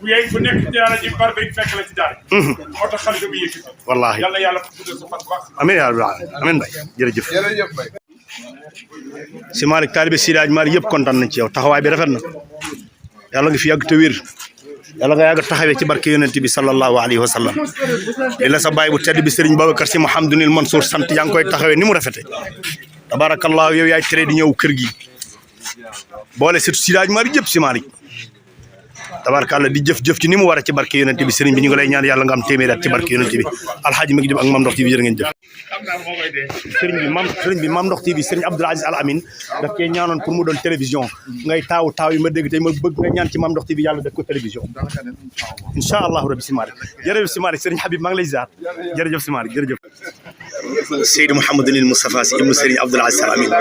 bu yee bu nekk ci daara ji bar bay fekk la ci daara moo tax xalifa bi yëkkati wallaahi yàlla yàlla guddal sa fan baax amiin yaa rabbi amiin Mbaye jërëjëf si Malick taalibe Seydi Hadji Malick yëpp kontaan nañ ci yow taxawaay bi rafet na yàlla nga fi yàgg te wér yàlla nga yàgg taxawee ci barke yonent bi sallallahu alayhi wa sallam li la sa baay bu tedd bi Serigne Babacar Sy Mouhamadoul Mansour sant yaa ngi koy taxawee ni mu rafete tabarakallahu yow yaay tere di ñëw kër gi boole surtout Seydi Hadji Malick yëpp si Malick tabarakalla di jëf ci ni mu war a ci barke yonent bi Serigne bi ñu ngi lay ñaan yàlla nga am téeméer at ci barke yonent bi alxaaji ma ngi jëm ak Mame Ndokh TV jërë ngeen jëf Serigne bi Mame Ndokh TV Serigne Abdoul Aziz Al Amine daf koy ñaanoon pour mu doon télévision ngay taaw yi ma dégg tey ma bëgg nga ñaan ci Mame Ndokh TV yàlla def ko télévision incha allahu rabbi si Malick jërëjëf si Malick Serigne Habib maa ngi lay ziar jërëjëf si Malick jërëjëf Seydi Mouhamadoul Moustapha Sy ibnu Serigne Abdoul Aziz Al Amine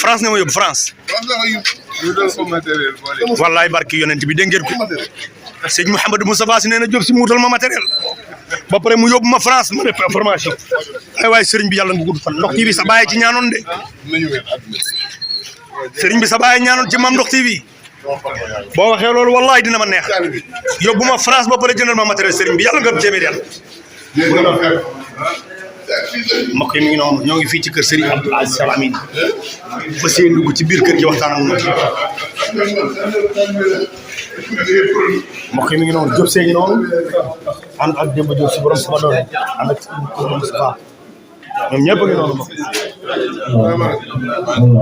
France ne ma yóbbu France wallaay barki yonent bi dégg ngeen ko sëñ Mouhamadou Moustapha Sy nee na Diop si mu wutal ma matériel ba pare mu yóbbu ma France ma def information ay waay sëriñ bi yàlla nga gudd fan Ndokh TV sa bàyyi ci ñaanoon de sëriñ bi sa bàyyi ñaanoon ci Mame Ndokh TV boo waxee loolu wallaay dina ma neex yóbbu ma France ba pare jëndal ma matériel sëriñ bi yàlla nga téeméer yàlla mbokk yi mi ngi noonu ñoo ngi fii ci kër Serigne Abdoul Aziz Al Amine fas yéene dugg ci biir kër gi waxtaan ak moom mbokk yi mi ngi noonu Diop see ngi noonu ànd ak Demba Diop si borom sama doon ànd ak Moustapha ñoom ñëpp a ngi noonu mbokk